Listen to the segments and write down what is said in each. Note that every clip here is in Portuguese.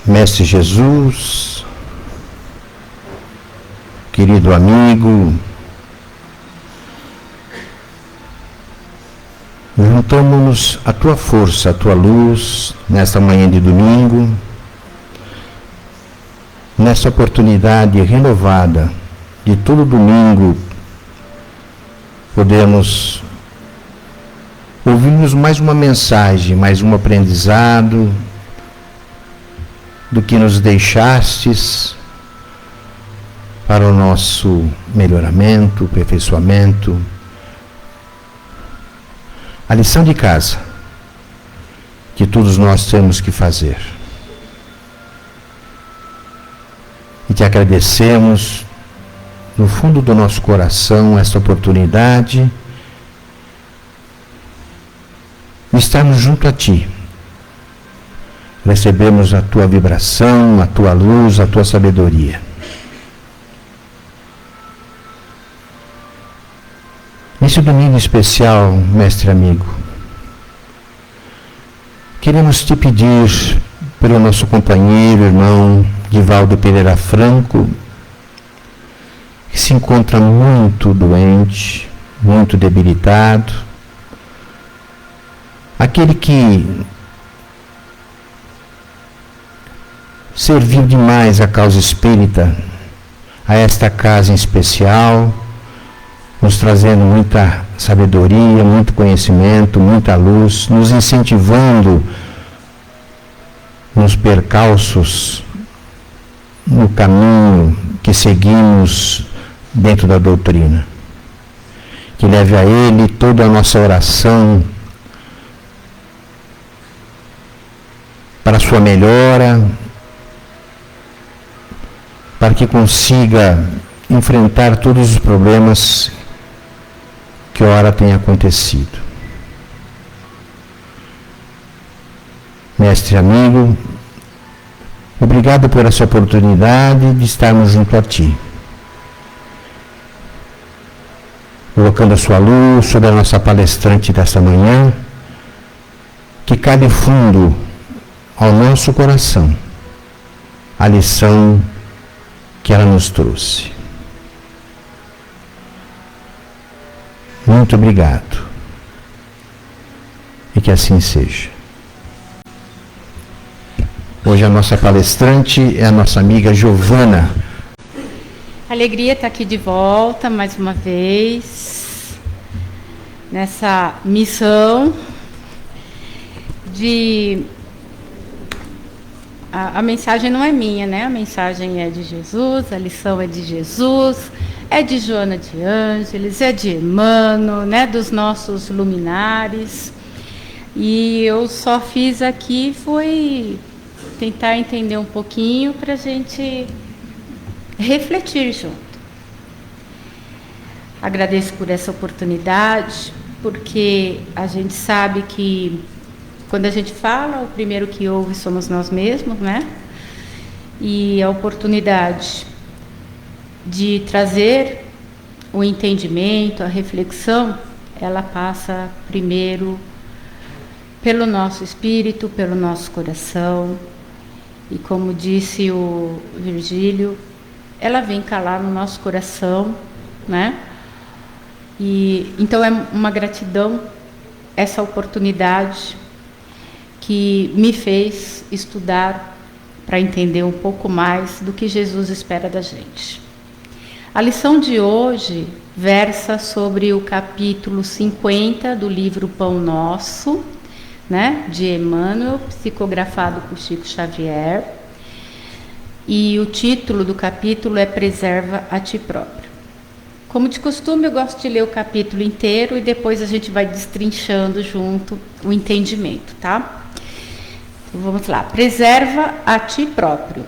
Mestre Jesus, querido amigo, juntamos-nos à tua força, à tua luz, nesta manhã de domingo, nessa oportunidade renovada de todo domingo, podemos ouvirmos mais uma mensagem, mais um aprendizado do que nos deixastes para o nosso melhoramento, aperfeiçoamento. A lição de casa que todos nós temos que fazer. E te agradecemos no fundo do nosso coração esta oportunidade de estarmos junto a ti. Recebemos a tua vibração, a tua luz, a tua sabedoria. Nesse domingo especial, mestre amigo, queremos te pedir pelo nosso companheiro, irmão Divaldo Pereira Franco, que se encontra muito doente, muito debilitado, aquele que serviu demais a causa espírita, a esta casa em especial, nos trazendo muita sabedoria, muito conhecimento, muita luz, nos incentivando nos percalços, no caminho que seguimos dentro da doutrina. Que leve a Ele toda a nossa oração para a sua melhora, para que consiga enfrentar todos os problemas que ora tem acontecido. Mestre amigo, obrigado por essa oportunidade de estarmos junto a ti, colocando a sua luz sobre a nossa palestrante desta manhã, que cabe fundo ao nosso coração a lição que ela nos trouxe. Muito obrigado. E que assim seja. Hoje a nossa palestrante é a nossa amiga Giovana. Alegria estar aqui de volta mais uma vez nessa missão de... A mensagem não é minha, né? A mensagem é de Jesus, a lição é de Jesus, é de Joana de Ângeles, é de Emmanuel, né? Dos nossos luminares. E eu só fiz aqui foi tentar entender um pouquinho para a gente refletir junto. Agradeço por essa oportunidade, porque a gente sabe que quando a gente fala, o primeiro que ouve somos nós mesmos, né? E a oportunidade de trazer o entendimento, a reflexão, ela passa primeiro pelo nosso espírito, pelo nosso coração. E como disse o Virgílio, ela vem calar no nosso coração, né? E então é uma gratidão essa oportunidade que me fez estudar para entender um pouco mais do que Jesus espera da gente. A lição de hoje versa sobre o capítulo 50 do livro Pão Nosso, né, de Emmanuel, psicografado por Chico Xavier. E o título do capítulo é Preserva a Ti Próprio. Como de costume, eu gosto de ler o capítulo inteiro e depois a gente vai destrinchando junto o entendimento, tá? Vamos lá. Preserva a ti próprio.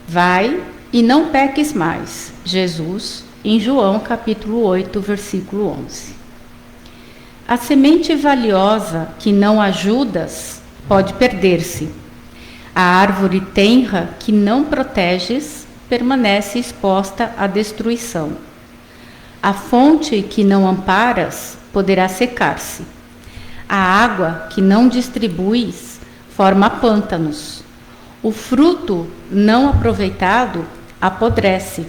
Vai e não peques mais. Jesus, em João capítulo 8, versículo 11. A semente valiosa que não ajudas pode perder-se. A árvore tenra que não proteges permanece exposta à destruição. A fonte que não amparas poderá secar-se. A água que não distribuis forma pântanos. O fruto não aproveitado apodrece.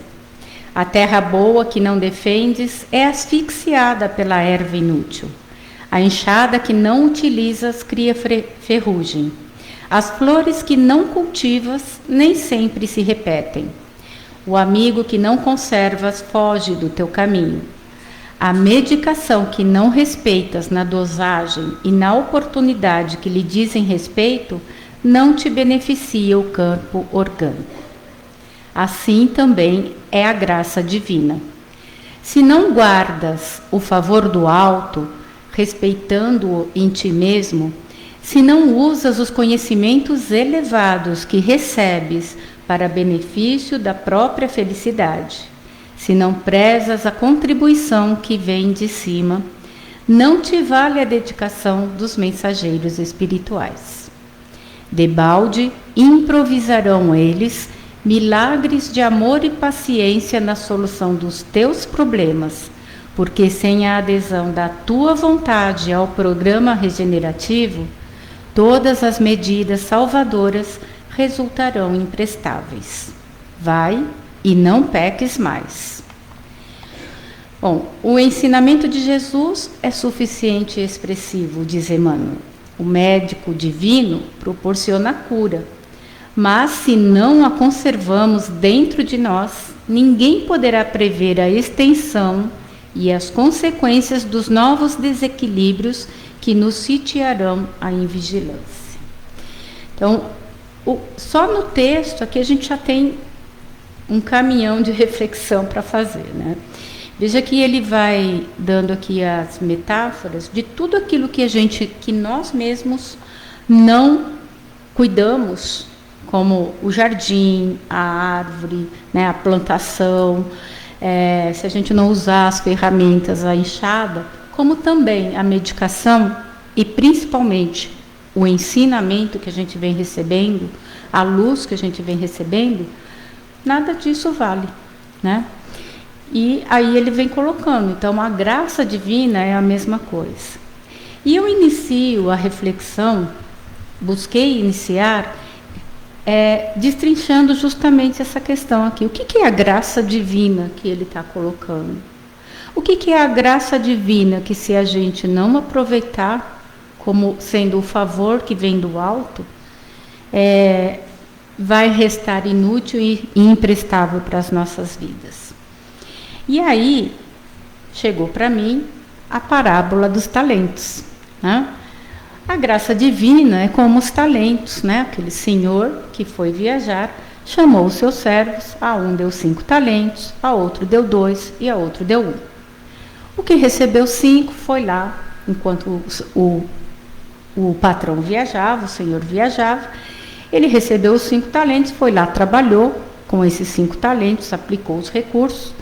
A terra boa que não defendes é asfixiada pela erva inútil. A enxada que não utilizas cria ferrugem. As flores que não cultivas nem sempre se repetem. O amigo que não conservas foge do teu caminho. A medicação que não respeitas na dosagem e na oportunidade que lhe dizem respeito não te beneficia o campo orgânico. Assim também é a graça divina. Se não guardas o favor do alto, respeitando-o em ti mesmo, se não usas os conhecimentos elevados que recebes para benefício da própria felicidade, se não prezas a contribuição que vem de cima, não te vale a dedicação dos mensageiros espirituais. Debalde improvisarão eles milagres de amor e paciência na solução dos teus problemas, porque sem a adesão da tua vontade ao programa regenerativo, todas as medidas salvadoras resultarão imprestáveis. Vai e não peques mais. Bom, o ensinamento de Jesus é suficiente e expressivo, diz Emmanuel. O médico divino proporciona a cura, mas se não a conservamos dentro de nós, ninguém poderá prever a extensão e as consequências dos novos desequilíbrios que nos sitiarão a invigilância. Então, só no texto aqui a gente já tem um caminhão de reflexão para fazer, né? Veja que ele vai dando aqui as metáforas de tudo aquilo que nós mesmos não cuidamos, como o jardim, a árvore, né, a plantação, se a gente não usar as ferramentas, a enxada, como também a medicação e principalmente o ensinamento que a gente vem recebendo, a luz que a gente vem recebendo, nada disso vale, né? E aí ele vem colocando, então a graça divina é a mesma coisa. E eu inicio a reflexão, busquei iniciar, destrinchando justamente essa questão aqui. O que é a graça divina que ele está colocando? O que é a graça divina que, se a gente não aproveitar como sendo o favor que vem do alto, vai restar inútil e imprestável para as nossas vidas? E aí chegou para mim a parábola dos talentos, né? A graça divina é como os talentos, né? Aquele senhor que foi viajar, chamou os seus servos, a um deu 5 talentos, a outro deu 2 e a outro deu 1. O que recebeu 5 foi lá, enquanto o patrão viajava, o senhor viajava, ele recebeu os 5 talentos, foi lá, trabalhou com esses 5 talentos, aplicou os recursos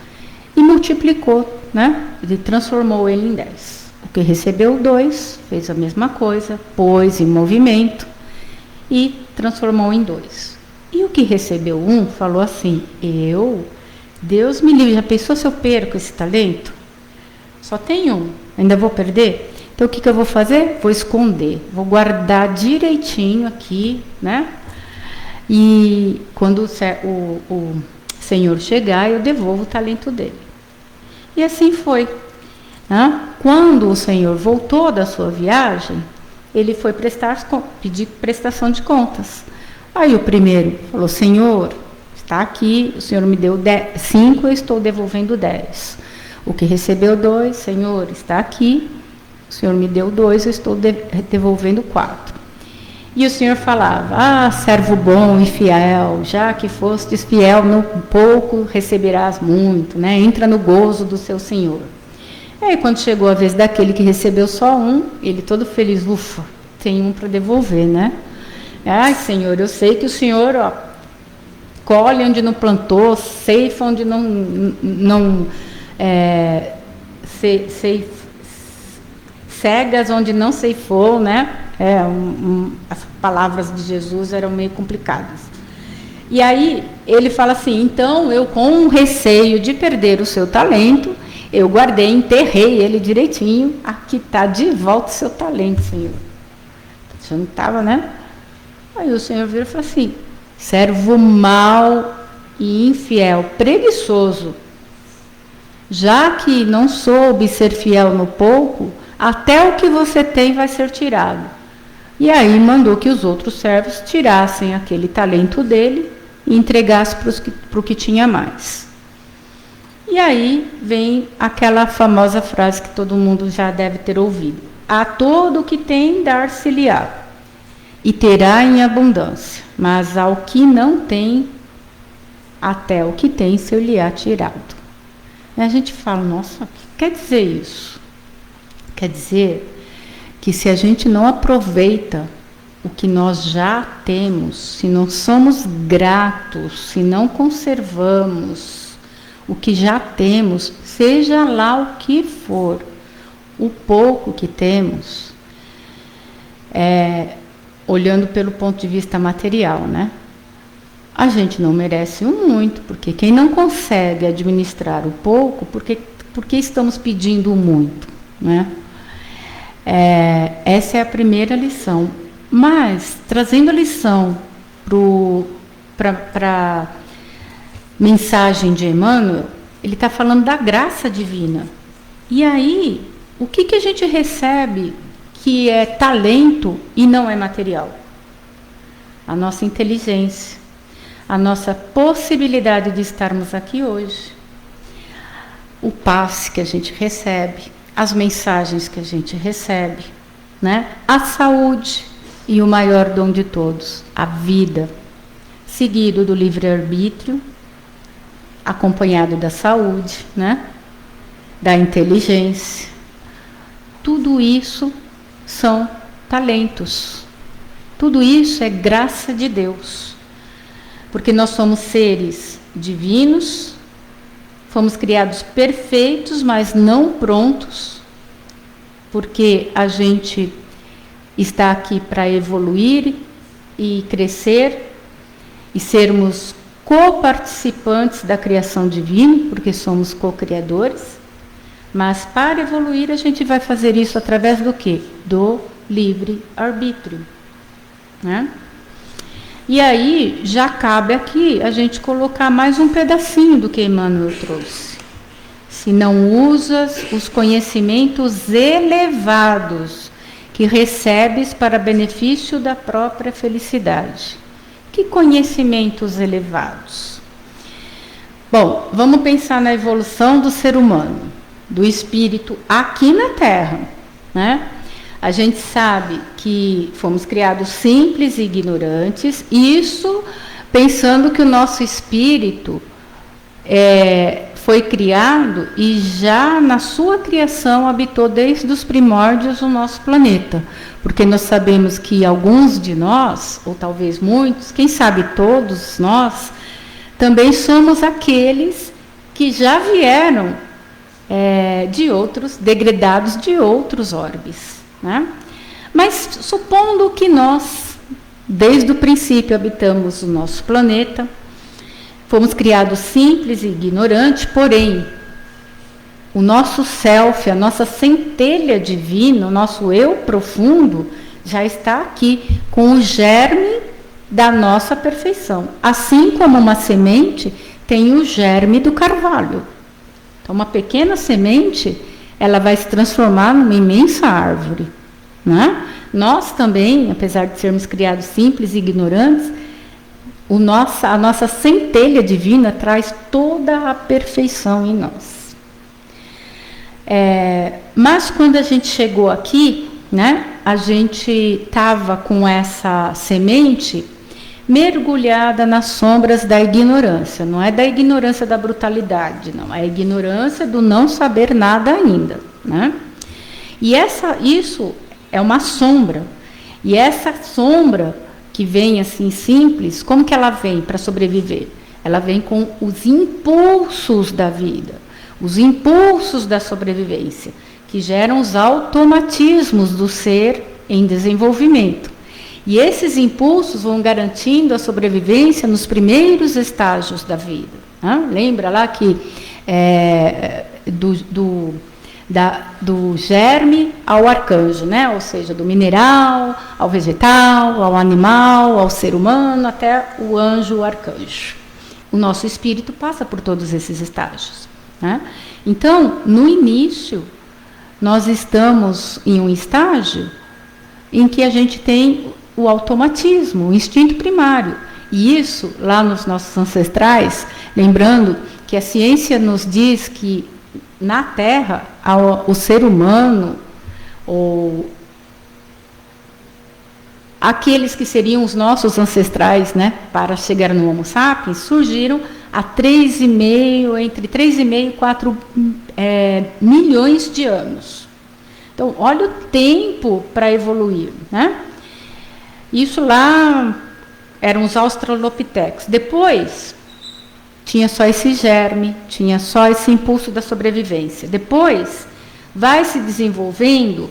e multiplicou, né? Ele transformou ele em 10. O que recebeu 2, fez a mesma coisa, pôs em movimento e transformou em 2. E o que recebeu 1 falou assim: Deus me livre, já pensou se eu perco esse talento? Só tem 1, ainda vou perder? Então o que eu vou fazer? Vou esconder, vou guardar direitinho aqui, né? E quando o Senhor chegar, eu devolvo o talento dele. E assim foi. Quando o Senhor voltou da sua viagem, ele foi pedir prestação de contas. Aí o primeiro falou: Senhor, está aqui, o Senhor me deu 5, eu estou devolvendo 10. O que recebeu 2, Senhor, está aqui, o Senhor me deu 2, eu estou devolvendo 4. E o Senhor falava: servo bom e fiel, já que fostes fiel no pouco, receberás muito, né? Entra no gozo do seu Senhor. Aí quando chegou a vez daquele que recebeu só 1, ele todo feliz: ufa, tem 1 para devolver, né? Ai, Senhor, eu sei que o Senhor, colhe onde não plantou, ceifa onde não cegas onde não ceifou, né? As palavras de Jesus eram meio complicadas. E aí ele fala assim: então eu, com receio de perder o seu talento, eu guardei, enterrei ele direitinho. Aqui está de volta o seu talento, Senhor. Você não estava, né? Aí o Senhor virou e falou assim: servo mau e infiel, preguiçoso, já que não soube ser fiel no pouco, até o que você tem vai ser tirado. E aí mandou que os outros servos tirassem aquele talento dele e entregassem para o que tinha mais. E aí vem aquela famosa frase que todo mundo já deve ter ouvido: a todo o que tem dar-se-lhe-á, e terá em abundância, mas ao que não tem, até o que tem ser-lhe-á tirado. E a gente fala, nossa, o que quer dizer isso? Quer dizer que se a gente não aproveita o que nós já temos, se não somos gratos, se não conservamos o que já temos, seja lá o que for, o pouco que temos, olhando pelo ponto de vista material, né? A gente não merece o muito, porque quem não consegue administrar o pouco, porque estamos pedindo o muito, né? Essa é a primeira lição. Mas, trazendo a lição para a mensagem de Emmanuel, ele está falando da graça divina. E aí, o que a gente recebe que é talento e não é material? A nossa inteligência, a nossa possibilidade de estarmos aqui hoje, o passe que a gente recebe, as mensagens que a gente recebe, né? A saúde e o maior dom de todos, a vida, seguido do livre-arbítrio, acompanhado da saúde, né? Da inteligência. Tudo isso são talentos. Tudo isso é graça de Deus. Porque nós somos seres divinos, fomos criados perfeitos, mas não prontos, porque a gente está aqui para evoluir e crescer e sermos coparticipantes da criação divina, porque somos co-criadores, mas para evoluir a gente vai fazer isso através do quê? Do livre-arbítrio, né? E aí já cabe aqui a gente colocar mais um pedacinho do que Emmanuel trouxe. Se não usas os conhecimentos elevados que recebes para benefício da própria felicidade. Que conhecimentos elevados? Bom, vamos pensar na evolução do ser humano, do espírito aqui na Terra, né? A gente sabe que fomos criados simples e ignorantes, isso pensando que o nosso espírito foi criado e já na sua criação habitou desde os primórdios o nosso planeta. Porque nós sabemos que alguns de nós, ou talvez muitos, quem sabe todos nós, também somos aqueles que já vieram de outros, degradados de outros orbes, né? Mas supondo que nós, desde o princípio, habitamos o nosso planeta, fomos criados simples e ignorantes, porém, o nosso self, a nossa centelha divina, o nosso eu profundo, já está aqui, com o germe da nossa perfeição. Assim como uma semente tem o germe do carvalho. Então, uma pequena semente, ela vai se transformar numa imensa árvore, né? Nós também, apesar de sermos criados simples e ignorantes, a nossa centelha divina traz toda a perfeição em nós. Mas quando a gente chegou aqui, né, a gente estava com essa semente mergulhada nas sombras da ignorância. Não é da ignorância da brutalidade, não. É a ignorância do não saber nada ainda, né? E isso é uma sombra. E essa sombra que vem assim simples, como que ela vem para sobreviver? Ela vem com os impulsos da vida, os impulsos da sobrevivência, que geram os automatismos do ser em desenvolvimento. E esses impulsos vão garantindo a sobrevivência nos primeiros estágios da vida, né? Lembra lá que do germe ao arcanjo, né? Ou seja, do mineral ao vegetal, ao animal, ao ser humano, até o anjo, o arcanjo. O nosso espírito passa por todos esses estágios, né? Então, no início, nós estamos em um estágio em que a gente tem o automatismo, o instinto primário. E isso, lá nos nossos ancestrais, lembrando que a ciência nos diz que na Terra, o ser humano, ou aqueles que seriam os nossos ancestrais, né, para chegar no Homo sapiens, surgiram há entre 3,5 e 4 milhões de anos. Então, olha o tempo para evoluir, né? Isso lá eram os australopithecus. Depois, tinha só esse germe, tinha só esse impulso da sobrevivência. Depois, vai se desenvolvendo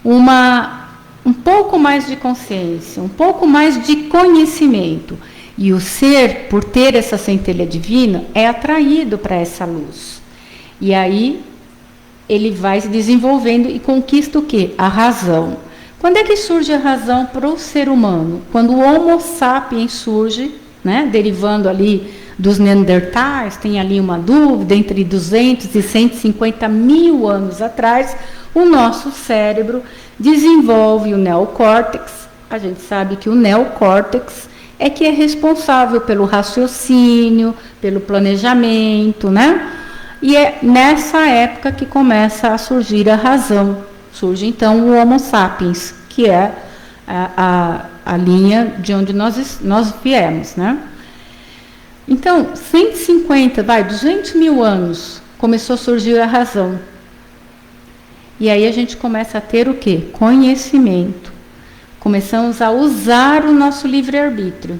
um pouco mais de consciência, um pouco mais de conhecimento. E o ser, por ter essa centelha divina, é atraído para essa luz. E aí, ele vai se desenvolvendo e conquista o quê? A razão. Quando é que surge a razão para o ser humano? Quando o Homo sapiens surge, né, derivando ali dos Neandertais, tem ali uma dúvida, entre 200 e 150 mil anos atrás, o nosso cérebro desenvolve o neocórtex. A gente sabe que o neocórtex é que é responsável pelo raciocínio, pelo planejamento, né? E é nessa época que começa a surgir a razão. Surge, então, o Homo sapiens, que é a linha de onde nós viemos, né? Então, 200 mil anos, começou a surgir a razão. E aí a gente começa a ter o quê? Conhecimento. Começamos a usar o nosso livre-arbítrio.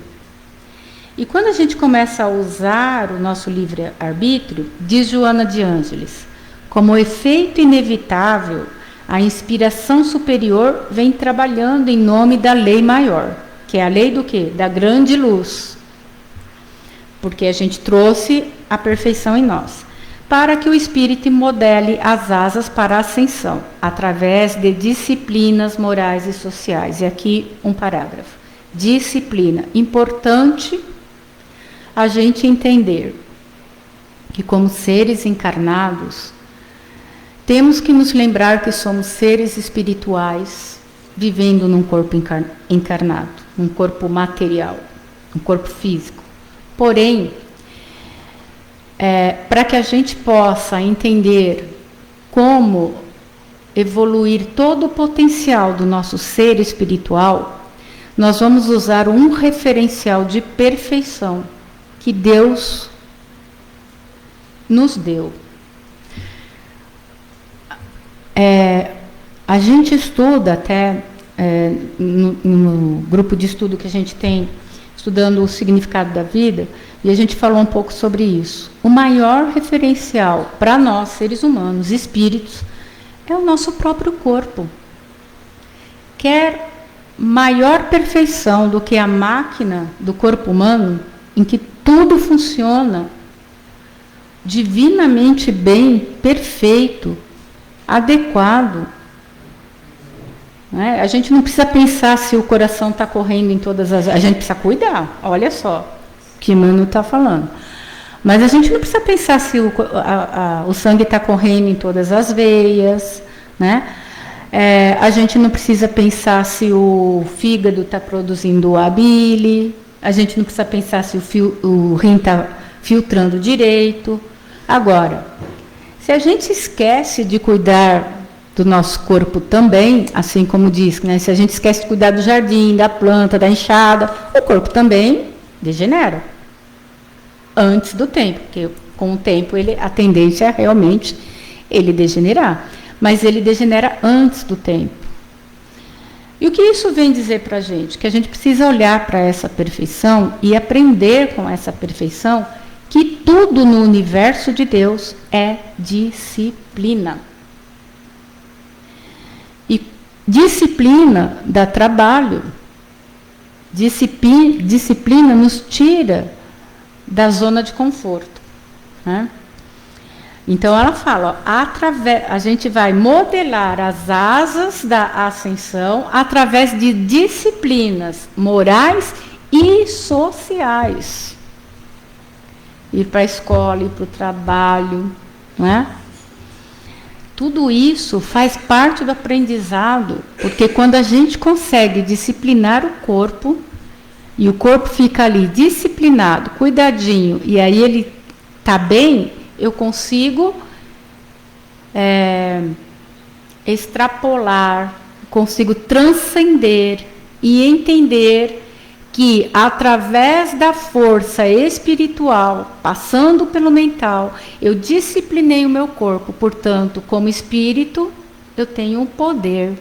E quando a gente começa a usar o nosso livre-arbítrio, diz Joana de Ângeles, como efeito inevitável, a inspiração superior vem trabalhando em nome da lei maior, que é a lei do quê? Da grande luz. Porque a gente trouxe a perfeição em nós, para que o espírito modele as asas para a ascensão, através de disciplinas morais e sociais. E aqui um parágrafo. Disciplina. Importante a gente entender que, como seres encarnados, temos que nos lembrar que somos seres espirituais vivendo num corpo encarnado, num corpo material, um corpo físico. Porém, para que a gente possa entender como evoluir todo o potencial do nosso ser espiritual, nós vamos usar um referencial de perfeição que Deus nos deu. A gente estuda até no grupo de estudo que a gente tem, estudando o significado da vida, e a gente falou um pouco sobre isso. O maior referencial para nós, seres humanos, espíritos, é o nosso próprio corpo. Quer maior perfeição do que a máquina do corpo humano, em que tudo funciona divinamente bem, perfeito, adequado. A gente não precisa pensar se o coração está correndo em todas as... A gente precisa cuidar, olha só o que Mano está falando. Mas a gente não precisa pensar se o sangue está correndo em todas as veias, né? A gente não precisa pensar se o fígado está produzindo a bile, a gente não precisa pensar se o rim está filtrando direito. Agora, se a gente esquece de cuidar do nosso corpo também, assim como diz, né? Se a gente esquece de cuidar do jardim, da planta, da enxada, o corpo também degenera antes do tempo, porque com o tempo a tendência é realmente ele degenerar, mas ele degenera antes do tempo. E o que isso vem dizer para a gente? Que a gente precisa olhar para essa perfeição e aprender com essa perfeição que tudo no universo de Deus é disciplina. E disciplina dá trabalho. Disciplina nos tira da zona de conforto, né? Então ela fala, ó, a gente vai modelar as asas da ascensão através de disciplinas morais e sociais. Ir para a escola, ir para o trabalho, né? Tudo isso faz parte do aprendizado, porque quando a gente consegue disciplinar o corpo, e o corpo fica ali disciplinado, cuidadinho, e aí ele está bem, eu consigo extrapolar, consigo transcender e entender que, através da força espiritual, passando pelo mental, eu disciplinei o meu corpo. Portanto, como espírito, eu tenho um poder.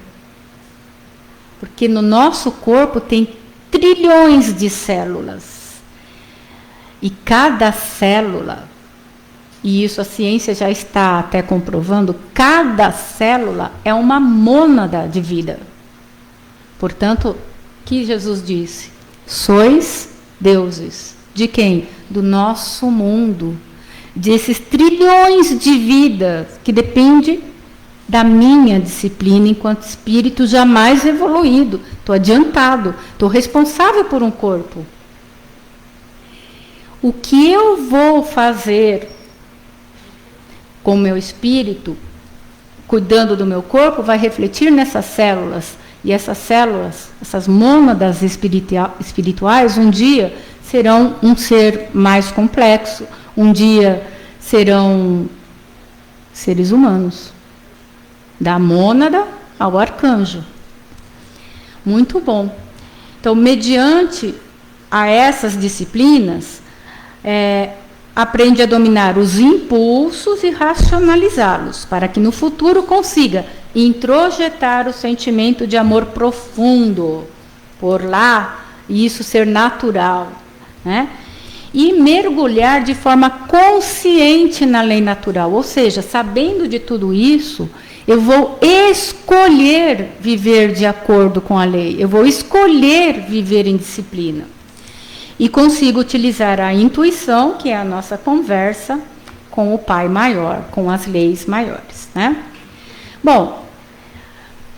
Porque no nosso corpo tem trilhões de células. E cada célula, e isso a ciência já está até comprovando, cada célula é uma mônada de vida. Portanto, que Jesus disse? Sois deuses. De quem? Do nosso mundo. Desses trilhões de vidas que depende da minha disciplina enquanto espírito jamais evoluído. Estou adiantado, estou responsável por um corpo. O que eu vou fazer com o meu espírito, cuidando do meu corpo, vai refletir nessas células. E essas células, essas mônadas espirituais, um dia serão um ser mais complexo, um dia serão seres humanos. Da mônada ao arcanjo. Muito bom. Então, mediante a essas disciplinas, aprende a dominar os impulsos e racionalizá-los, para que no futuro consiga introjetar o sentimento de amor profundo, por lá, e isso ser natural, né? E mergulhar de forma consciente na lei natural, ou seja, sabendo de tudo isso, eu vou escolher viver de acordo com a lei, eu vou escolher viver em disciplina. E consigo utilizar a intuição, que é a nossa conversa com o Pai Maior, com as leis maiores, né? Bom,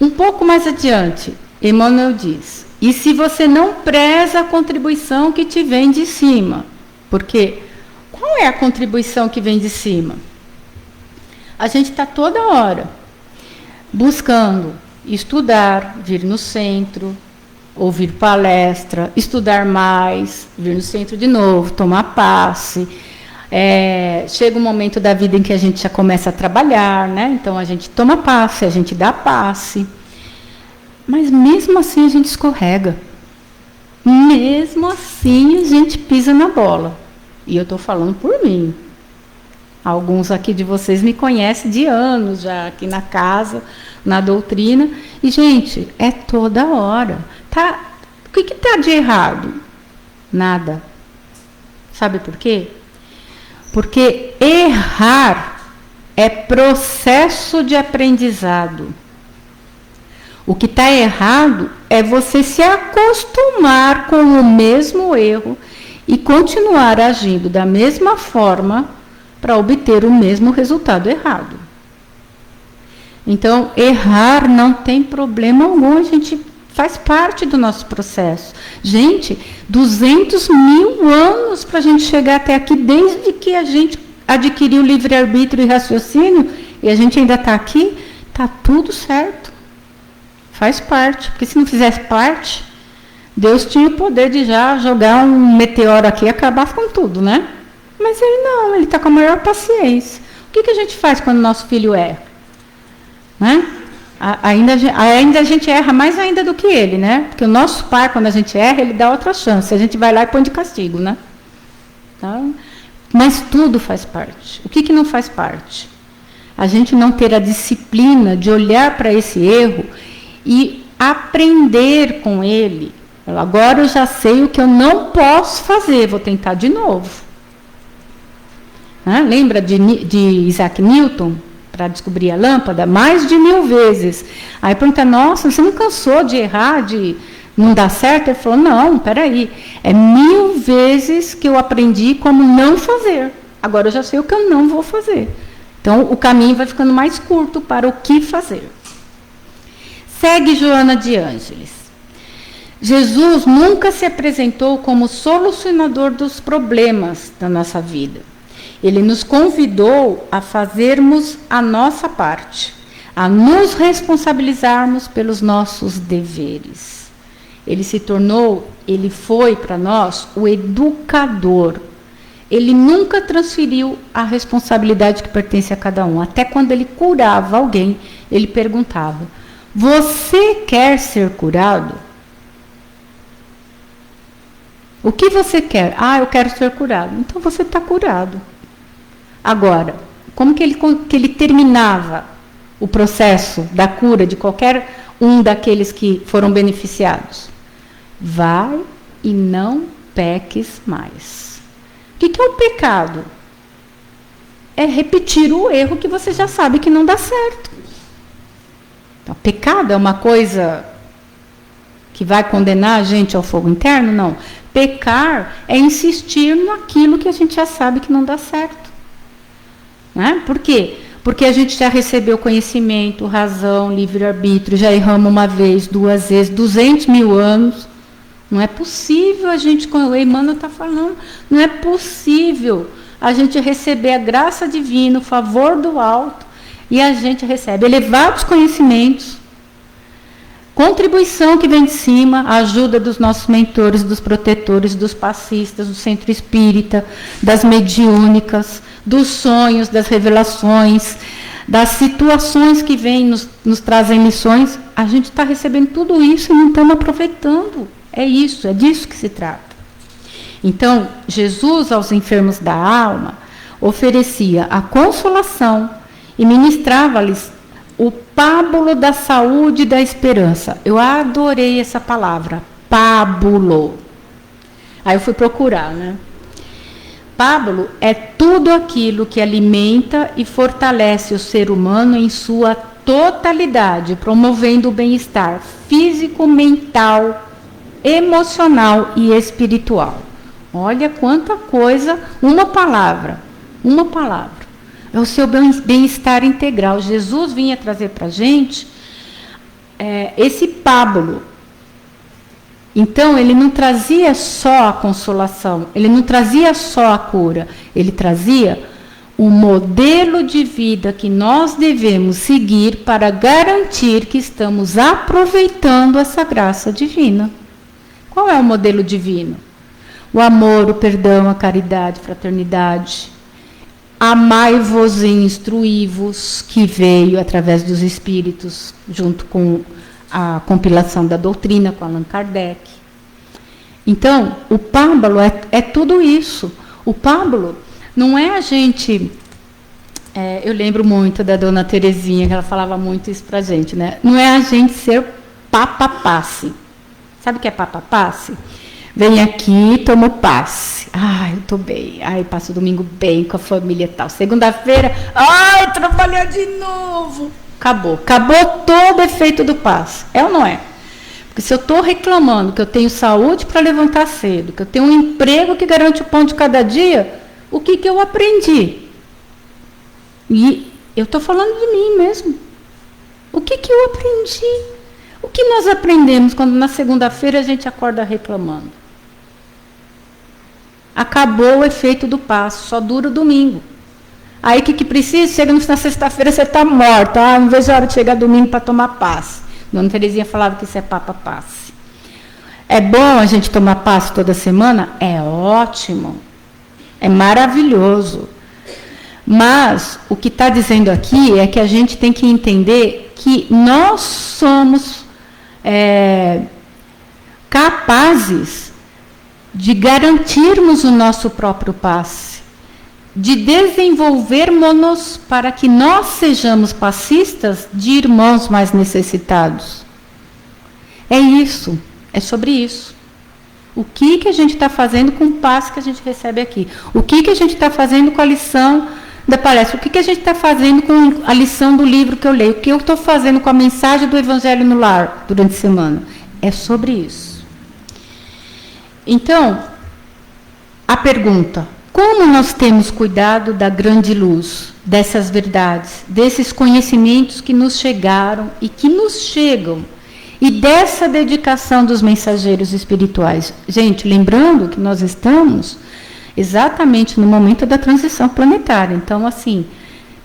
um pouco mais adiante, Emmanuel diz, e se você não preza a contribuição que te vem de cima? Porque qual é a contribuição que vem de cima? A gente está toda hora buscando estudar, vir no centro, ouvir palestra, estudar mais, vir no centro de novo, tomar passe. Chega um momento da vida em que a gente já começa a trabalhar, né? Então a gente toma passe, a gente dá passe. Mas mesmo assim a gente escorrega. Mesmo assim a gente pisa na bola. E eu estou falando por mim. Alguns aqui de vocês me conhecem de anos já aqui na casa, na doutrina. E, gente, é toda hora. O que está de errado? Nada. Sabe por quê? Porque errar é processo de aprendizado. O que está errado é você se acostumar com o mesmo erro e continuar agindo da mesma forma para obter o mesmo resultado errado. Então, errar não tem problema algum, a gente faz parte do nosso processo. Gente, 200 mil anos para a gente chegar até aqui, desde que a gente adquiriu livre-arbítrio e raciocínio, e a gente ainda está aqui, está tudo certo. Faz parte, porque se não fizesse parte, Deus tinha o poder de já jogar um meteoro aqui e acabar com tudo, né? Mas ele não, ele está com a maior paciência. O que a gente faz quando o nosso filho erra? Né? Ainda a gente erra mais ainda do que ele, né? Porque o nosso pai, quando a gente erra, ele dá outra chance. A gente vai lá e põe de castigo, né? Então, mas tudo faz parte. O que não faz parte? A gente não ter a disciplina de olhar para esse erro e aprender com ele. Agora eu já sei o que eu não posso fazer, vou tentar de novo. Lembra de Isaac Newton? Para descobrir a lâmpada, mais de 1000 vezes. Aí pergunta, nossa, você não cansou de errar, de não dar certo? Ele falou, não, peraí, é 1000 vezes que eu aprendi como não fazer. Agora eu já sei o que eu não vou fazer. Então, o caminho vai ficando mais curto para o que fazer. Segue Joana de Ângeles. Jesus nunca se apresentou como solucionador dos problemas da nossa vida. Ele nos convidou a fazermos a nossa parte, a nos responsabilizarmos pelos nossos deveres. Ele foi para nós o educador. Ele nunca transferiu a responsabilidade que pertence a cada um. Até quando ele curava alguém, ele perguntava: você quer ser curado? O que você quer? Eu quero ser curado. Então você está curado. Agora, como que ele terminava o processo da cura de qualquer um daqueles que foram beneficiados? Vai e não peques mais. O que é o pecado? É repetir o erro que você já sabe que não dá certo. Então, pecado é uma coisa que vai condenar a gente ao fogo interno? Não. Pecar é insistir naquilo que a gente já sabe que não dá certo. Né? Por quê? Porque a gente já recebeu conhecimento, razão, livre-arbítrio, já erramos uma vez, 2 vezes, 200 mil anos. Não é possível a gente, como o Emmanuel está falando, não é possível a gente receber a graça divina, o favor do alto, e a gente recebe elevados conhecimentos, contribuição que vem de cima, a ajuda dos nossos mentores, dos protetores, dos passistas, do centro espírita, das mediúnicas, dos sonhos, das revelações, das situações que vêm, nos trazem missões. A gente está recebendo tudo isso e não estamos aproveitando. É isso, é disso que se trata. Então, Jesus aos enfermos da alma oferecia a consolação e ministrava-lhes o pábulo da saúde e da esperança. Eu adorei essa palavra, pábulo. Aí eu fui procurar, né? Pábulo é tudo aquilo que alimenta e fortalece o ser humano em sua totalidade, promovendo o bem-estar físico, mental, emocional e espiritual. Olha quanta coisa, uma palavra. É o seu bem-estar integral. Jesus vinha trazer para a gente esse pábulo. Então, ele não trazia só a consolação, ele não trazia só a cura, ele trazia o modelo de vida que nós devemos seguir para garantir que estamos aproveitando essa graça divina. Qual é o modelo divino? O amor, o perdão, a caridade, a fraternidade. Amai-vos e instruí-vos, que veio através dos espíritos, junto com a compilação da doutrina, com Allan Kardec. Então, o pábulo é tudo isso. O pábulo não é a gente... eu lembro muito da dona Terezinha, que ela falava muito isso para a gente, né? Não é a gente ser passe. Sabe o que é passe? Vem aqui, toma o passe. Eu estou bem. Passo o domingo bem com a família e tal. Segunda-feira, trabalhar de novo. Acabou todo o efeito do passe. É ou não é? Porque se eu estou reclamando que eu tenho saúde para levantar cedo, que eu tenho um emprego que garante o pão de cada dia, o que eu aprendi? E eu estou falando de mim mesmo. O que eu aprendi? O que nós aprendemos quando na segunda-feira a gente acorda reclamando? Acabou o efeito do passo, só dura o domingo. Aí o que precisa? Chega na sexta-feira, você está morta. Não vejo a hora de chegar domingo para tomar passe. Dona Terezinha falava que isso é passe. É bom a gente tomar passe toda semana? É ótimo. É maravilhoso. Mas o que está dizendo aqui é que a gente tem que entender que nós somos capazes de garantirmos o nosso próprio passe, de desenvolvermos-nos para que nós sejamos passistas de irmãos mais necessitados. É isso, é sobre isso. O que a gente está fazendo com o passe que a gente recebe aqui? O que a gente está fazendo com a lição da palestra? O que a gente está fazendo com a lição do livro que eu leio? O que eu estou fazendo com a mensagem do Evangelho no Lar durante a semana? É sobre isso. Então, a pergunta: Como nós temos cuidado da grande luz, dessas verdades, desses conhecimentos que nos chegaram e que nos chegam, e dessa dedicação dos mensageiros espirituais. Gente, lembrando que nós estamos exatamente no momento da transição planetária. Então, assim,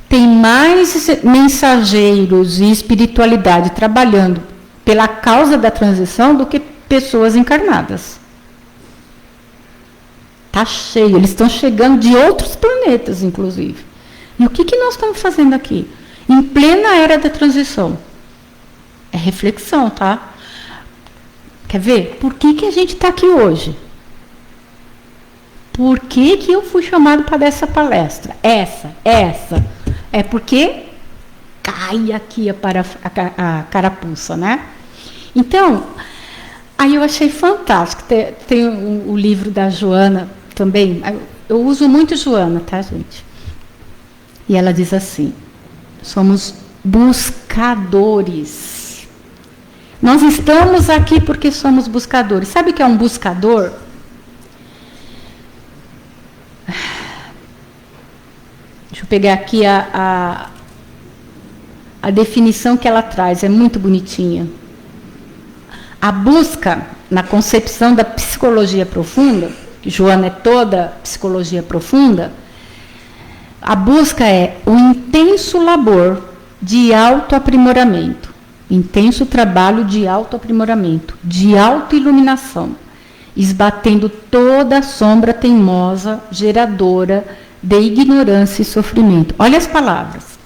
tem mais mensageiros e espiritualidade trabalhando pela causa da transição do que pessoas encarnadas. Está cheio, eles estão chegando de outros planetas, inclusive. E o que nós estamos fazendo aqui? Em plena era da transição. É reflexão, tá? Quer ver? Por que a gente está aqui hoje? Por que eu fui chamado para essa palestra? Essa. É porque cai aqui a carapuça, né? Então, aí eu achei fantástico. Tem o livro da Joana também. Eu uso muito Joana, tá, gente? E ela diz assim: somos buscadores. Nós estamos aqui porque somos buscadores. Sabe o que é um buscador? Deixa eu pegar aqui a definição que ela traz, é muito bonitinha. A busca, na concepção da psicologia profunda, que Joana é toda psicologia profunda, a busca é o intenso labor de autoaprimoramento, intenso trabalho de autoaprimoramento, de autoiluminação, esbatendo toda a sombra teimosa, geradora de ignorância e sofrimento. Olha as palavras.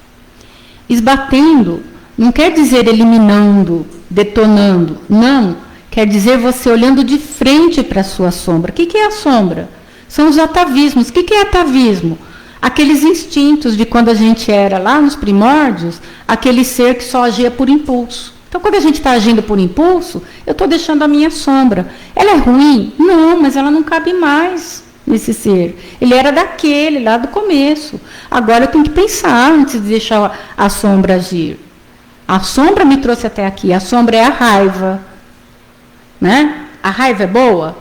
Esbatendo não quer dizer eliminando, detonando. Não, quer dizer você olhando de frente para a sua sombra. O que é a sombra? São os atavismos. O que é atavismo? Aqueles instintos de quando a gente era lá nos primórdios, aquele ser que só agia por impulso. Então, quando a gente está agindo por impulso, eu estou deixando a minha sombra. Ela é ruim? Não, mas ela não cabe mais nesse ser. Ele era daquele, lá do começo. Agora eu tenho que pensar antes de deixar a sombra agir. A sombra me trouxe até aqui. A sombra é a raiva. Né? A raiva é boa?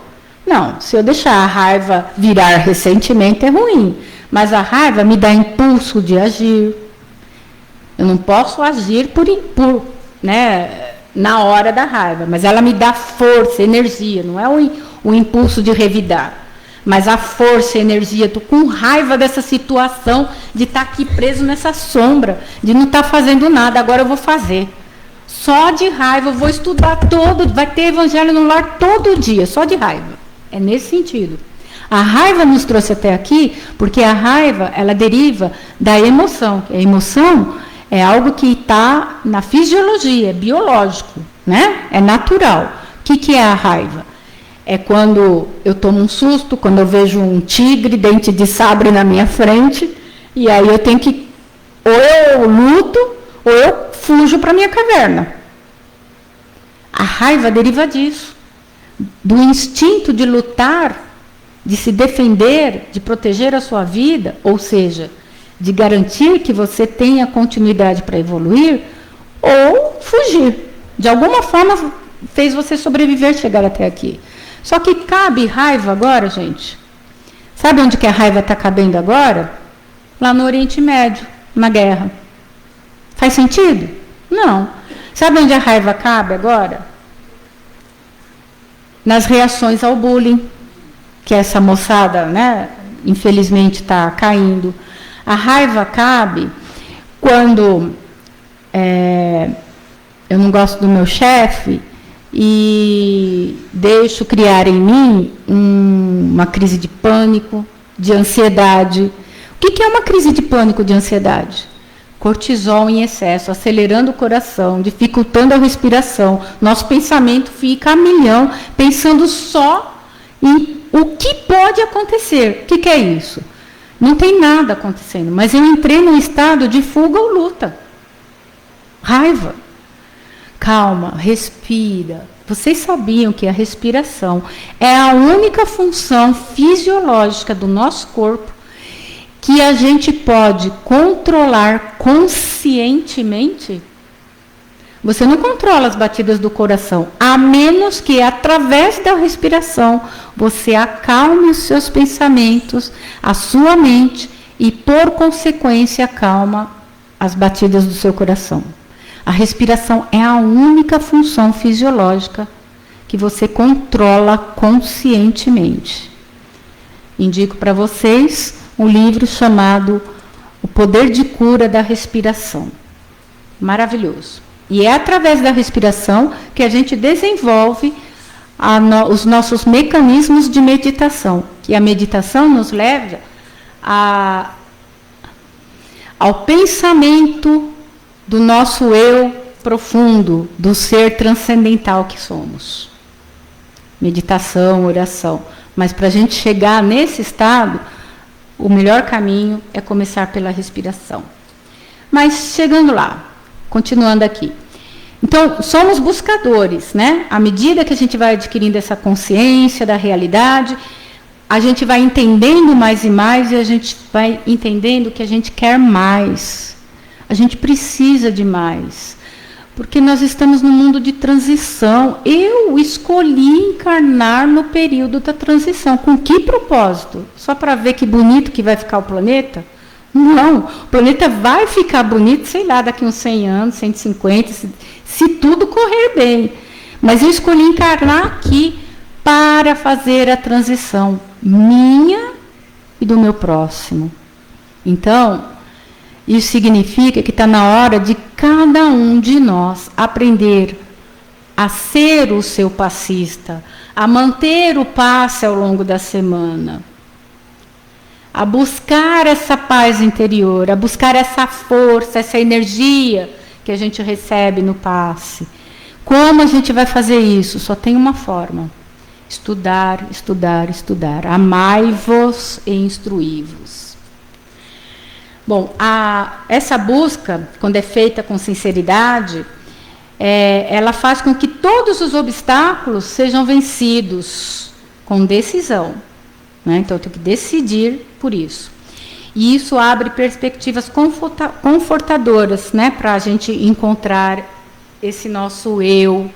Não, se eu deixar a raiva virar ressentimento, é ruim. Mas a raiva me dá impulso de agir. Eu não posso agir né, na hora da raiva, mas ela me dá força, energia, não é o impulso de revidar, mas a força, a energia. Estou com raiva dessa situação, de estar aqui preso nessa sombra, de não estar fazendo nada, agora eu vou fazer. Só de raiva, eu vou estudar vai ter evangelho no lar todo dia, só de raiva. É nesse sentido. A raiva nos trouxe até aqui, porque a raiva, ela deriva da emoção. A emoção é algo que está na fisiologia, é biológico, né? É natural. O que é a raiva? É quando eu tomo um susto, quando eu vejo um tigre, dente de sabre na minha frente, e aí eu tenho que, ou eu luto, ou eu fujo para a minha caverna. A raiva deriva disso, do instinto de lutar, de se defender, de proteger a sua vida, ou seja, de garantir que você tenha continuidade para evoluir, ou fugir. De alguma forma fez você sobreviver, chegar até aqui. Só que cabe raiva agora, gente. Sabe onde que a raiva está cabendo agora? Lá no Oriente Médio, na guerra. Faz sentido? Não. Sabe onde a raiva cabe agora? Nas reações ao bullying, que essa moçada, né, infelizmente está caindo. A raiva cabe quando eu não gosto do meu chefe e deixo criar em mim uma crise de pânico, de ansiedade. O que é uma crise de pânico, de ansiedade? Cortisol em excesso, acelerando o coração, dificultando a respiração. Nosso pensamento fica a milhão, pensando só em o que pode acontecer. O que é isso? Não tem nada acontecendo, mas eu entrei num estado de fuga ou luta. Raiva. Calma, respira. Vocês sabiam que a respiração é a única função fisiológica do nosso corpo que a gente pode controlar conscientemente? Você não controla as batidas do coração, a menos que através da respiração você acalme os seus pensamentos, a sua mente e, por consequência, acalma as batidas do seu coração. A respiração é a única função fisiológica que você controla conscientemente. Indico para vocês um livro chamado O Poder de Cura da Respiração. Maravilhoso. E é através da respiração que a gente desenvolve os nossos mecanismos de meditação. Que a meditação nos leva ao pensamento do nosso eu profundo, do ser transcendental que somos. Meditação, oração. Mas para a gente chegar nesse estado, o melhor caminho é começar pela respiração. Mas chegando lá, continuando aqui. Então, somos buscadores, né? À medida que a gente vai adquirindo essa consciência da realidade, a gente vai entendendo mais e mais, e a gente vai entendendo que a gente quer mais. A gente precisa de mais. Porque nós estamos num mundo de transição. Eu escolhi encarnar no período da transição. Com que propósito? Só para ver que bonito que vai ficar o planeta? Não, o planeta vai ficar bonito, sei lá, daqui uns 100 anos, 150, se tudo correr bem. Mas eu escolhi encarnar aqui para fazer a transição minha e do meu próximo. Então, isso significa que está na hora de cada um de nós aprender a ser o seu passista, a manter o passe ao longo da semana, a buscar essa paz interior, a buscar essa força, essa energia que a gente recebe no passe. Como a gente vai fazer isso? Só tem uma forma: estudar, estudar, estudar. Amai-vos e instruí-vos. Bom, essa busca, quando é feita com sinceridade, ela faz com que todos os obstáculos sejam vencidos com decisão. Né? Então, eu tenho que decidir por isso. E isso abre perspectivas confortadoras, né, para a gente encontrar esse nosso eu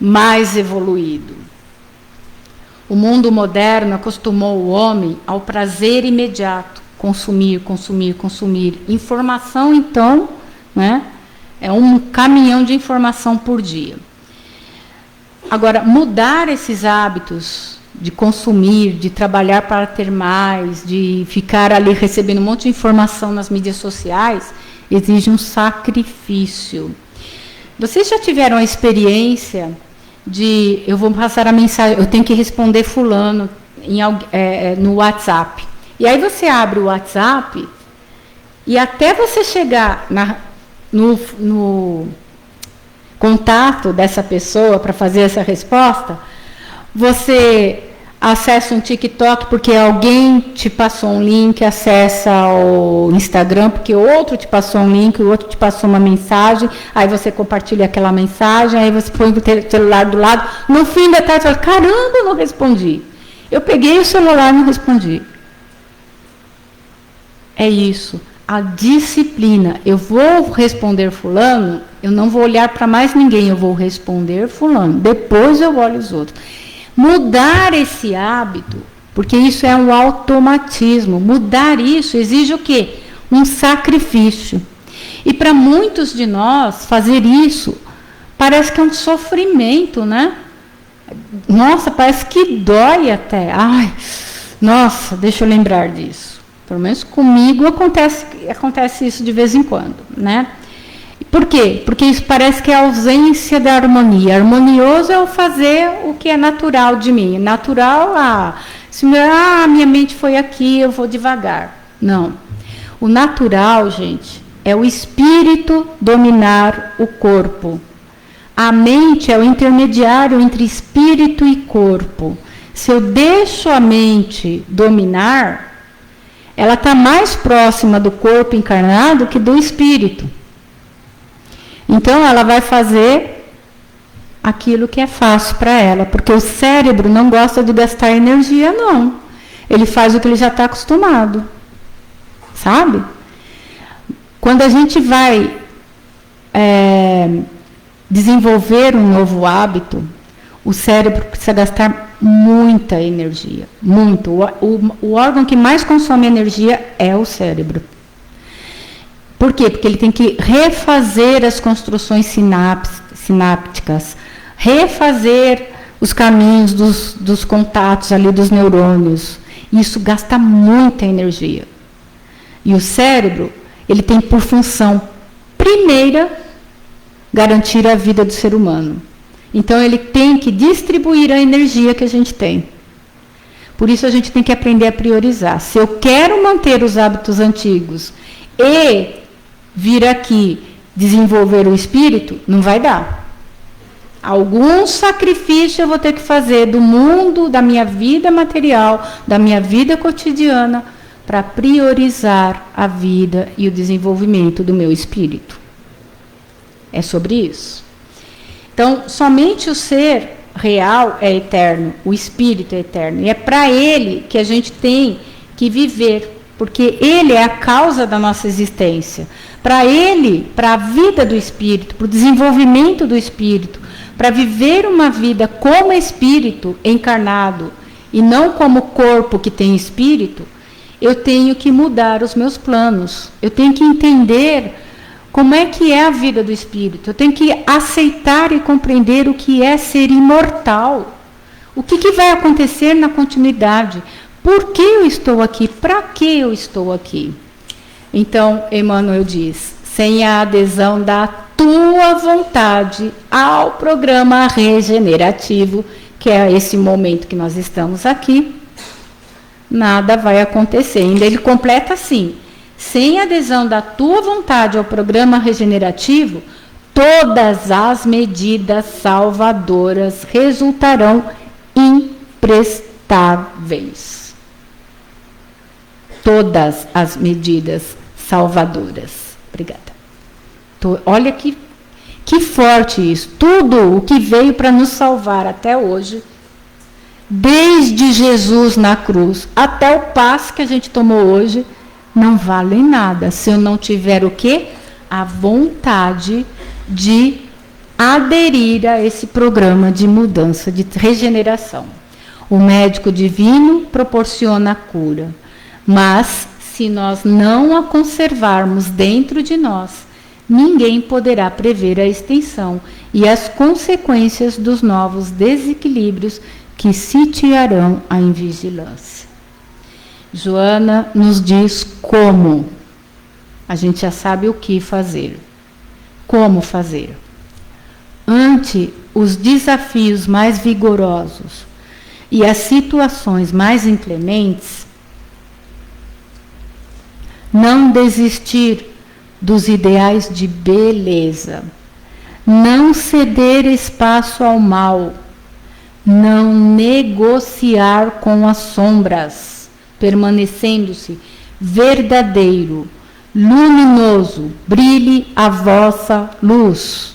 mais evoluído. O mundo moderno acostumou o homem ao prazer imediato. Consumir, consumir, consumir. Informação, então, né, é um caminhão de informação por dia. Agora, mudar esses hábitos de consumir, de trabalhar para ter mais, de ficar ali recebendo um monte de informação nas mídias sociais, exige um sacrifício. Vocês já tiveram a experiência de, eu vou passar a mensagem, eu tenho que responder fulano no WhatsApp. E aí você abre o WhatsApp e até você chegar no contato dessa pessoa para fazer essa resposta, você acessa um TikTok porque alguém te passou um link, acessa o Instagram porque outro te passou um link, o outro te passou uma mensagem, aí você compartilha aquela mensagem, aí você põe o celular do lado, no fim da tarde você fala, caramba, eu não respondi. Eu peguei o celular e não respondi. É isso, a disciplina. Eu vou responder fulano, eu não vou olhar para mais ninguém, eu vou responder fulano, depois eu olho os outros. Mudar esse hábito, porque isso é um automatismo, mudar isso exige o quê? Um sacrifício. E para muitos de nós, fazer isso parece que é um sofrimento, né? Nossa, parece que dói até. Ai, nossa, deixa eu lembrar disso. Pelo menos comigo acontece isso de vez em quando, né? Por quê? Porque isso parece que é a ausência da harmonia. Harmonioso é o fazer o que é natural de mim. Natural, se minha mente foi aqui, eu vou devagar. Não. O natural, gente, é o espírito dominar o corpo. A mente é o intermediário entre espírito e corpo. Se eu deixo a mente dominar, ela está mais próxima do corpo encarnado que do espírito. Então, ela vai fazer aquilo que é fácil para ela, porque o cérebro não gosta de gastar energia, não. Ele faz o que ele já está acostumado. Sabe? Quando a gente vai desenvolver um novo hábito, o cérebro precisa gastar muita energia, muito. O órgão que mais consome energia é o cérebro. Por quê? Porque ele tem que refazer as construções sinápticas, refazer os caminhos dos contatos ali dos neurônios. Isso gasta muita energia. E o cérebro, ele tem por função primeira garantir a vida do ser humano. Então, ele tem que distribuir a energia que a gente tem. Por isso, a gente tem que aprender a priorizar. Se eu quero manter os hábitos antigos e vir aqui desenvolver o espírito, não vai dar. Algum sacrifício eu vou ter que fazer do mundo, da minha vida material, da minha vida cotidiana, para priorizar a vida e o desenvolvimento do meu espírito. É sobre isso. Então, somente o ser real é eterno, o espírito é eterno. E é para ele que a gente tem que viver, porque ele é a causa da nossa existência. Para ele, para a vida do espírito, para o desenvolvimento do espírito, para viver uma vida como espírito encarnado e não como corpo que tem espírito, eu tenho que mudar os meus planos. Eu tenho que entender como é que é a vida do espírito. Eu tenho que aceitar e compreender o que é ser imortal. O que vai acontecer na continuidade? Por que eu estou aqui? Para que eu estou aqui? Então, Emmanuel diz, sem a adesão da tua vontade ao programa regenerativo, que é esse momento que nós estamos aqui, nada vai acontecer. Ainda ele completa assim, sem adesão da tua vontade ao programa regenerativo, todas as medidas salvadoras resultarão imprestáveis. Todas as medidas salvadoras. Obrigada. Olha que forte isso. Tudo o que veio para nos salvar até hoje, desde Jesus na cruz até o passo que a gente tomou hoje, não vale nada se eu não tiver o quê? A vontade de aderir a esse programa de mudança, de regeneração. O médico divino proporciona a cura, mas se nós não a conservarmos dentro de nós, ninguém poderá prever a extensão e as consequências dos novos desequilíbrios que sitiarão a invigilância. Joana nos diz como. A gente já sabe o que fazer. Como fazer? Ante os desafios mais vigorosos e as situações mais inclementes, não desistir dos ideais de beleza, não ceder espaço ao mal, não negociar com as sombras, permanecendo-se verdadeiro, luminoso, brilhe a vossa luz,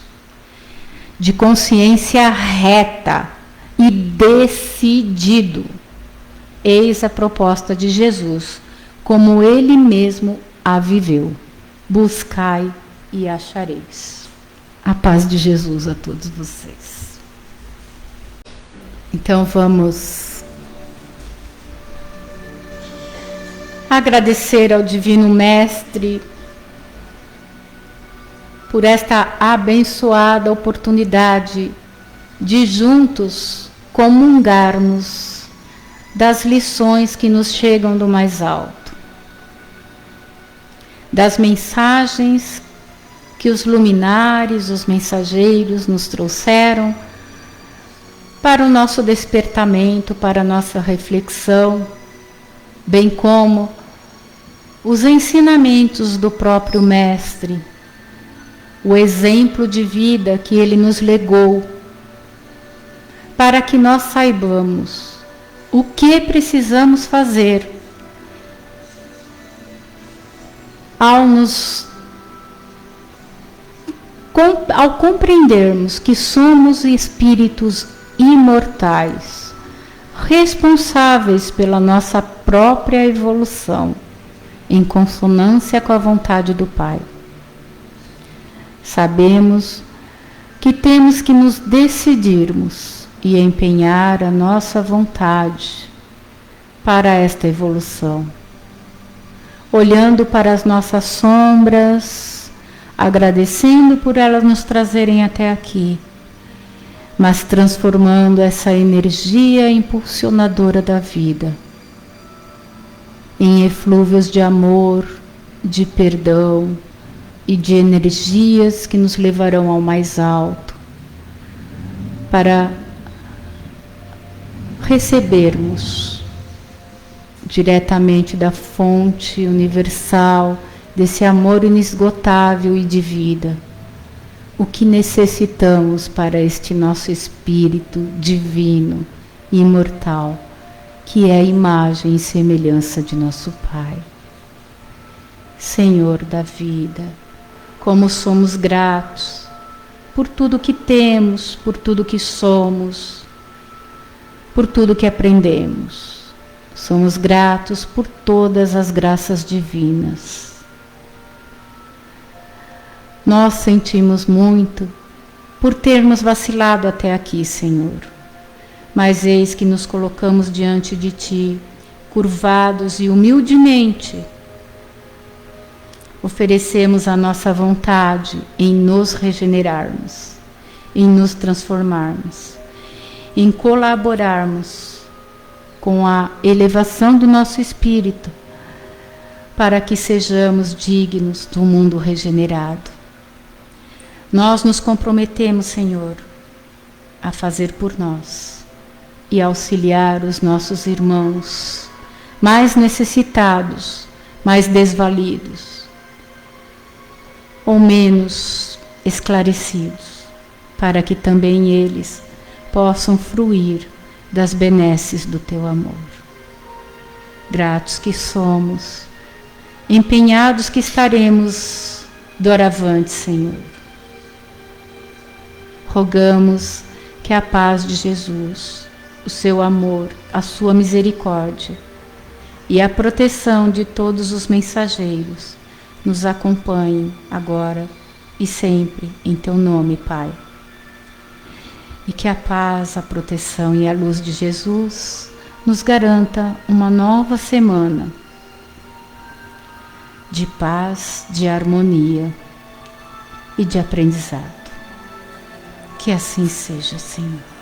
de consciência reta e decidido. Eis a proposta de Jesus, como ele mesmo a viveu. Buscai e achareis. A paz de Jesus a todos vocês. Então vamos agradecer ao Divino Mestre por esta abençoada oportunidade de juntos comungarmos das lições que nos chegam do mais alto, das mensagens que os luminares, os mensageiros nos trouxeram para o nosso despertamento, para a nossa reflexão, bem como os ensinamentos do próprio Mestre, o exemplo de vida que ele nos legou, para que nós saibamos o que precisamos fazer ao compreendermos que somos espíritos imortais, responsáveis pela nossa própria evolução, em consonância com a vontade do Pai. Sabemos que temos que nos decidirmos e empenhar a nossa vontade para esta evolução, olhando para as nossas sombras, agradecendo por elas nos trazerem até aqui, mas transformando essa energia impulsionadora da vida em eflúvios de amor, de perdão e de energias que nos levarão ao mais alto, para recebermos diretamente da fonte universal desse amor inesgotável e de vida o que necessitamos para este nosso espírito divino e imortal, que é a imagem e semelhança de nosso Pai. Senhor da vida, como somos gratos por tudo que temos, por tudo que somos, por tudo que aprendemos. Somos gratos por todas as graças divinas. Nós sentimos muito por termos vacilado até aqui, Senhor. Mas eis que nos colocamos diante de Ti, curvados e humildemente. Oferecemos a nossa vontade em nos regenerarmos, em nos transformarmos, em colaborarmos com a elevação do nosso espírito, para que sejamos dignos do mundo regenerado. Nós nos comprometemos, Senhor, a fazer por nós e auxiliar os nossos irmãos mais necessitados, mais desvalidos ou menos esclarecidos, para que também eles possam fruir das benesses do Teu amor. Gratos que somos, empenhados que estaremos doravante, Senhor. Rogamos que a paz de Jesus, o seu amor, a sua misericórdia e a proteção de todos os mensageiros nos acompanhem agora e sempre em Teu nome, Pai. E que a paz, a proteção e a luz de Jesus nos garanta uma nova semana de paz, de harmonia e de aprendizado. Que assim seja, Senhor.